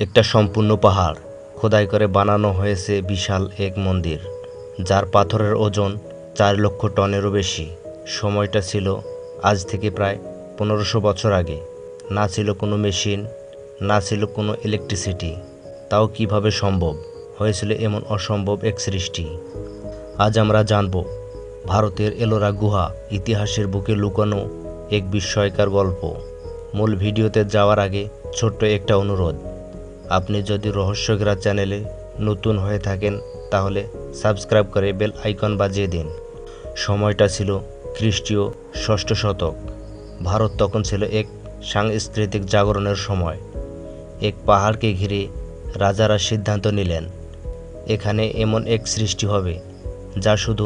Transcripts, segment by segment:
একটা সম্পূর্ণ পাহাড় খোদাই করে বানানো হয়েছে বিশাল এক মন্দির, যার পাথরের ওজন 4 লক্ষ টনেরও বেশি। সময়টা ছিল আজ থেকে প্রায় 1500 বছর আগে। না ছিল কোনো মেশিন, না ছিল কোনো ইলেকট্রিসিটি। তাও কিভাবে সম্ভব হয়েছিল এমন অসম্ভব এক সৃষ্টি? আজ আমরা জানব ভারতের এলোরা গুহা, ইতিহাসের বুকে লুকানো এক বিস্ময়কর গল্প। মূল ভিডিওতে যাওয়ার আগে ছোট্ট একটা অনুরোধ, আপনি যদি রহস্যগ্রাহ চ্যানেলে নতুন হয়ে থাকেন তাহলে সাবস্ক্রাইব করে বেল আইকন বাজিয়ে দিন। সময়টা ছিল খ্রিস্টীয় 6ষ্ঠ শতক। ভারত তখন ছিল এক সাংস্কৃতিক জাগরণের সময়। এক পাহাড়কে ঘিরে রাজারা সিদ্ধান্ত নিলেন, এখানে এমন এক সৃষ্টি হবে যা শুধু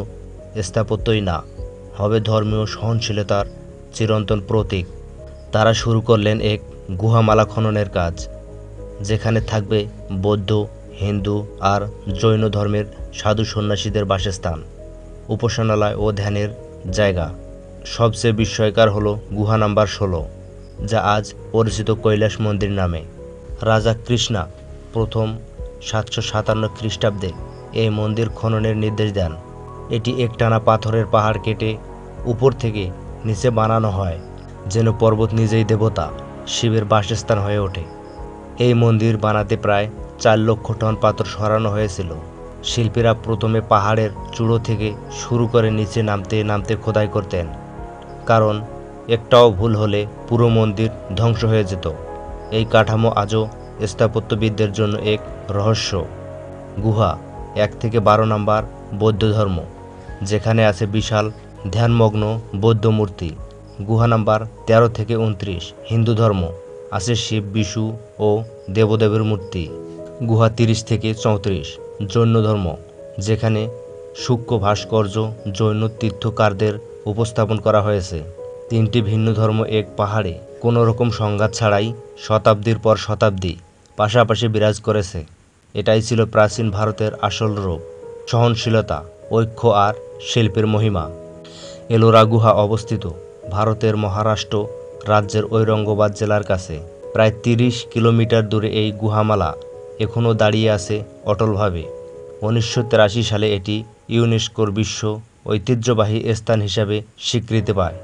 স্থাপত্যই না, হবে ধর্মীয় সহনশীলতার চিরন্তন প্রতীক। তারা শুরু করলেন এক গুহামালা খননের কাজ, যেখানে থাকবে বৌদ্ধ, হিন্দু আর জৈন ধর্মের সাধু সন্ন্যাসীদের বাসস্থান, উপাসনালয় ও ধ্যানের জায়গা। সবচেয়ে বিস্ময়কর হলো গুহা নাম্বার 16, যা আজ পরিচিত কৈলাস মন্দির নামে। রাজা কৃষ্ণা প্রথম 757 খ্রিস্টাব্দে এই মন্দির খননের নির্দেশ দেন। এটি একটানা পাথরের পাহাড় কেটে উপর থেকে নিচে বানানো হয়, যেন পর্বত নিজেই দেবতা, শিবের বাসস্থান হয়ে ওঠে। এই মন্দির বানাতে প্রায় 4 লক্ষ টন পাথর সরানো হয়েছিল। শিল্পীরা প্রথমে পাহাড়ের চূড়ো থেকে শুরু করে নিচে নামতে নামতে খোদাই করতেন, কারণ একটাও ভুল হলে পুরো মন্দির ধ্বংস হয়ে যেত। এই কাঠামো আজও স্থাপত্যবিদদের জন্য এক রহস্য। গুহা 1 থেকে 12 নম্বর বৌদ্ধ ধর্ম, যেখানে আছে বিশাল ধ্যানমগ্ন বৌদ্ধ মূর্তি। গুহা নাম্বার 13 থেকে 29 হিন্দু ধর্ম, আছে শিব, বিষ্ণু ও দেবদেবের মূর্তি। গুহা 30 থেকে 34 জৈন ধর্ম, যেখানে সূক্ষ্ম ভাস্কর্য জৈন তীর্থকারদের উপস্থাপন করা হয়েছে। 3টি ভিন্ন ধর্ম এক পাহাড়ে কোনো রকম সংঘাত ছাড়াই শতাব্দীর পর শতাব্দী পাশাপাশি বিরাজ করেছে। এটাই ছিল প্রাচীন ভারতের আসল রূপ, সহনশীলতা, ঐক্য আর শিল্পের মহিমা। এলোরা গুহা অবস্থিত ভারতের মহারাষ্ট্র রাজ্যের ঔরঙ্গাবাদ জেলার কাছে। প্রায় 30 কিলোমিটার দূরে এই গুহামালা এখনও দাঁড়িয়ে আছে অটলভাবে। 1983 সালে এটি ইউনেস্কোর বিশ্ব ঐতিহ্যবাহী স্থান হিসাবে স্বীকৃতি পায়।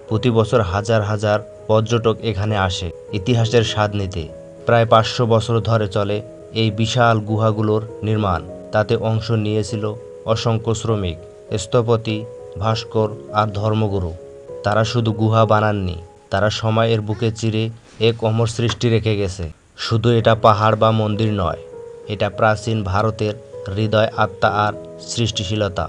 প্রতি বছর হাজার হাজার পর্যটক এখানে আসে ইতিহাসের স্বাদ নিতে। প্রায় 500 বছর ধরে চলে এই বিশাল গুহাগুলোর নির্মাণ। তাতে অংশ নিয়েছিল অসংখ্য শ্রমিক, স্থপতি, ভাস্কর আর ধর্মগুরু। তারা শুধু গুহা বানাননি, তারা সময়ের বুকে চিরে এক অমর সৃষ্টি রেখে গেছে। শুধু এটা পাহাড় বা মন্দির নয়, এটা প্রাচীন ভারতের হৃদয়, আত্মা আর সৃষ্টিশীলতা।